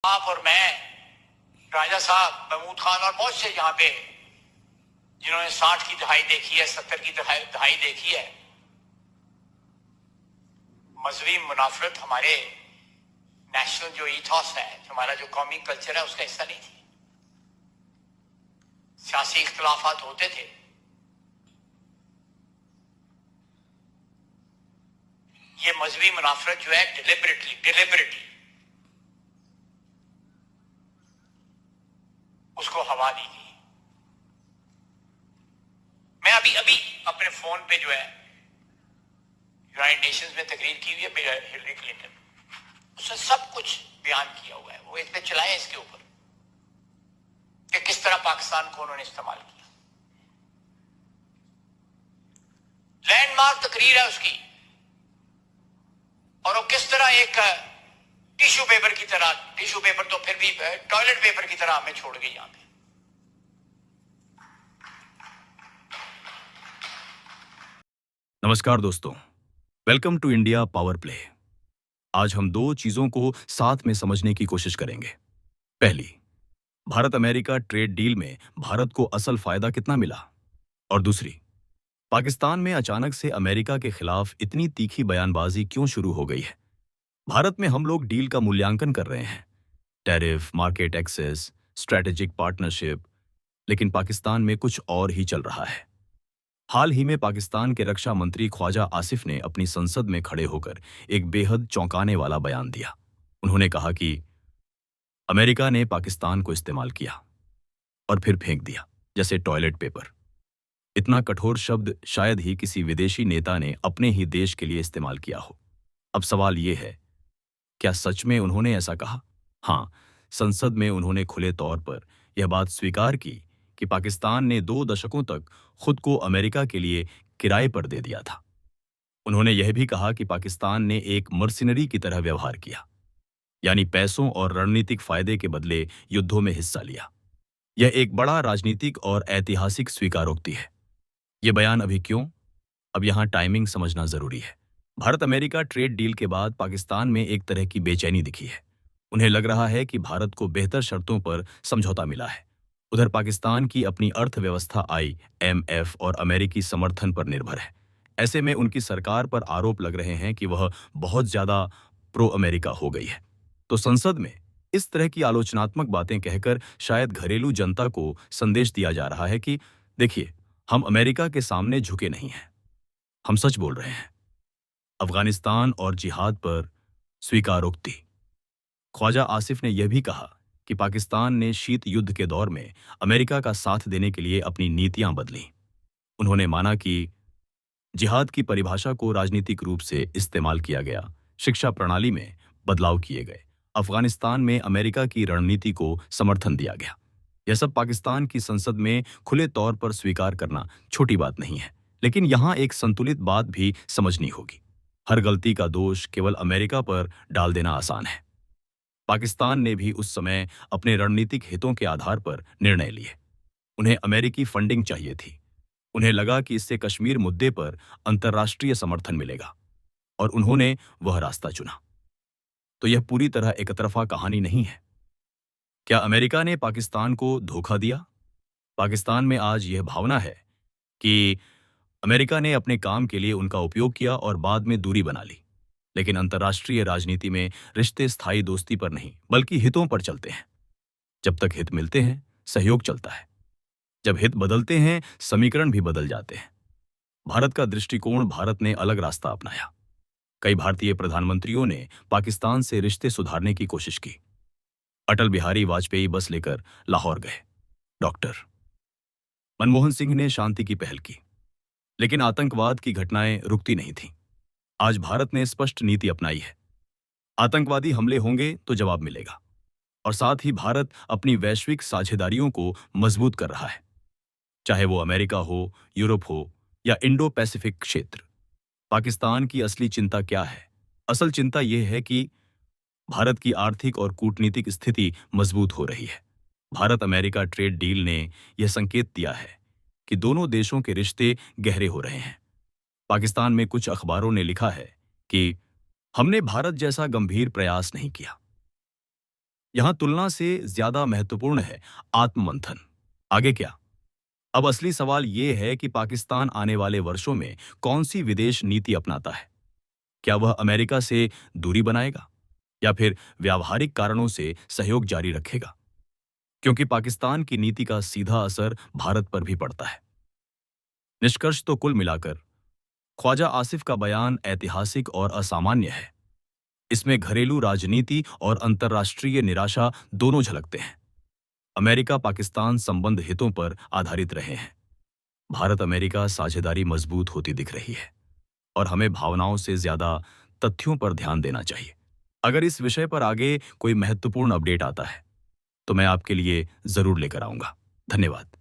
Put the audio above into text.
आप और मैं, राजा साहब, महमूद खान और बहुत से यहाँ पे जिन्होंने 60 की दहाई देखी है, 70 की दहाई देखी है, मजहबी मुनाफरत हमारे नेशनल जो ईथॉस है, हमारा जो कौमी कल्चर है, उसका हिस्सा नहीं थी। सियासी इख्तलाफात होते थे, ये मजहबी मुनाफरत जो है डिलिबरेटली उसको हवा दी गई। मैं अभी अपने फोन पे जो है यूनाइटेड नेशंस में तकरीर की हुई है हिलरी क्लिंटन, उसने सब कुछ बयान किया हुआ है। वो इस पे चलाए इसके ऊपर कि किस तरह पाकिस्तान को उन्होंने इस्तेमाल किया। लैंडमार्क तकरीर है उसकी, और वो किस तरह एक टिश्यू पेपर तो फिर भी टॉयलेट पेपर की तरह हमें छोड़ गई यहां पे। नमस्कार दोस्तों, welcome to India Power Play. आज हम दो चीजों को साथ में समझने की कोशिश करेंगे। पहली, भारत अमेरिका ट्रेड डील में भारत को असल फायदा कितना मिला, और दूसरी, पाकिस्तान में अचानक से अमेरिका के खिलाफ इतनी तीखी बयानबाजी क्यों शुरू हो गई है। भारत में हम लोग डील का मूल्यांकन कर रहे हैं, tariff, market access, strategic partnership, लेकिन पाकिस्तान में कुछ और ही चल रहा है। हाल ही में पाकिस्तान के रक्षा मंत्री ख्वाजा आसिफ ने अपनी संसद में खड़े होकर एक बेहद चौंकाने वाला बयान दिया। उन्होंने कहा कि अमेरिका ने पाकिस्तान को इस्तेमाल किया और फिर फेंक दिया, जैसे टॉयलेट पेपर। इतना कठोर शब्द शायद ही किसी विदेशी नेता ने अपने ही देश के लिए इस्तेमाल किया हो। अब सवाल यह है, क्या सच में उन्होंने ऐसा कहा? हाँ, संसद में उन्होंने खुले तौर पर यह बात स्वीकार की कि पाकिस्तान ने 2 दशकों तक खुद को अमेरिका के लिए किराए पर दे दिया था। उन्होंने यह भी कहा कि पाकिस्तान ने एक मर्सिनरी की तरह व्यवहार किया, यानी पैसों और रणनीतिक फायदे के बदले युद्धों में हिस्सा लिया। यह एक बड़ा राजनीतिक और ऐतिहासिक स्वीकारोक्ति है। यह बयान अभी क्यों? अब यहाँ टाइमिंग समझना जरूरी है। भारत अमेरिका ट्रेड डील के बाद पाकिस्तान में एक तरह की बेचैनी दिखी है। उन्हें लग रहा है कि भारत को बेहतर शर्तों पर समझौता मिला है। उधर पाकिस्तान की अपनी अर्थव्यवस्था IMF और अमेरिकी समर्थन पर निर्भर है। ऐसे में उनकी सरकार पर आरोप लग रहे हैं कि वह बहुत ज्यादा प्रो अमेरिका हो गई है। तो संसद में इस तरह की आलोचनात्मक बातें कहकर शायद घरेलू जनता को संदेश दिया जा रहा है कि देखिए, हम अमेरिका के सामने झुके नहीं हैं, हम सच बोल रहे हैं। अफगानिस्तान और जिहाद पर स्वीकारोक्ति। ख्वाजा आसिफ ने यह भी कहा कि पाकिस्तान ने शीत युद्ध के दौर में अमेरिका का साथ देने के लिए अपनी नीतियां बदलीं। उन्होंने माना कि जिहाद की परिभाषा को राजनीतिक रूप से इस्तेमाल किया गया, शिक्षा प्रणाली में बदलाव किए गए, अफगानिस्तान में अमेरिका की रणनीति को समर्थन दिया गया। यह सब पाकिस्तान की संसद में खुले तौर पर स्वीकार करना छोटी बात नहीं है, लेकिन यहाँ एक संतुलित बात भी समझनी होगी। हर गलती का दोष केवल अमेरिका पर डाल देना आसान है। पाकिस्तान ने भी उस समय अपने रणनीतिक हितों के आधार पर निर्णय लिए। उन्हें अमेरिकी फंडिंग चाहिए थी। उन्हें लगा कि इससे कश्मीर मुद्दे पर अंतर्राष्ट्रीय समर्थन मिलेगा, और उन्होंने वह रास्ता चुना। तो यह पूरी तरह एकतरफा कहानी नहीं है। क्या अमेरिका ने पाकिस्तान को धोखा दिया? पाकिस्तान में आज यह भावना है कि अमेरिका ने अपने काम के लिए उनका उपयोग किया और बाद में दूरी बना ली। लेकिन अंतर्राष्ट्रीय राजनीति में रिश्ते स्थायी दोस्ती पर नहीं, बल्कि हितों पर चलते हैं। जब तक हित मिलते हैं, सहयोग चलता है। जब हित बदलते हैं, समीकरण भी बदल जाते हैं। भारत का दृष्टिकोण, भारत ने अलग रास्ता अपनाया। कई भारतीय प्रधानमंत्रियों ने पाकिस्तान से रिश्ते सुधारने की कोशिश की। अटल बिहारी वाजपेयी बस लेकर लाहौर गए। डॉक्टर मनमोहन सिंह ने शांति की पहल की, लेकिन आतंकवाद की घटनाएं रुकती नहीं थीं। आज भारत ने स्पष्ट नीति अपनाई है। आतंकवादी हमले होंगे तो जवाब मिलेगा, और साथ ही भारत अपनी वैश्विक साझेदारियों को मजबूत कर रहा है, चाहे वो अमेरिका हो, यूरोप हो या इंडो पैसिफिक क्षेत्र। पाकिस्तान की असली चिंता क्या है? असल चिंता यह है कि भारत की आर्थिक और कूटनीतिक स्थिति मजबूत हो रही है। भारत अमेरिका ट्रेड डील ने यह संकेत दिया है कि दोनों देशों के रिश्ते गहरे हो रहे हैं। पाकिस्तान में कुछ अखबारों ने लिखा है कि हमने भारत जैसा गंभीर प्रयास नहीं किया। यहां तुलना से ज्यादा महत्वपूर्ण है आत्ममंथन। आगे क्या? अब असली सवाल ये है कि पाकिस्तान आने वाले वर्षों में कौन सी विदेश नीति अपनाता है। क्या वह अमेरिका से दूरी बनाएगा या फिर व्यावहारिक कारणों से सहयोग जारी रखेगा? क्योंकि पाकिस्तान की नीति का सीधा असर भारत पर भी पड़ता है। निष्कर्ष तो कुल मिलाकर ख्वाजा आसिफ का बयान ऐतिहासिक और असामान्य है। इसमें घरेलू राजनीति और अंतर्राष्ट्रीय निराशा दोनों झलकते हैं। अमेरिका पाकिस्तान संबंध हितों पर आधारित रहे हैं। भारत अमेरिका साझेदारी मजबूत होती दिख रही है और हमें भावनाओं से ज्यादा तथ्यों पर ध्यान देना चाहिए। अगर इस विषय पर आगे कोई महत्वपूर्ण अपडेट आता है तो मैं आपके लिए जरूर लेकर आऊंगा। धन्यवाद।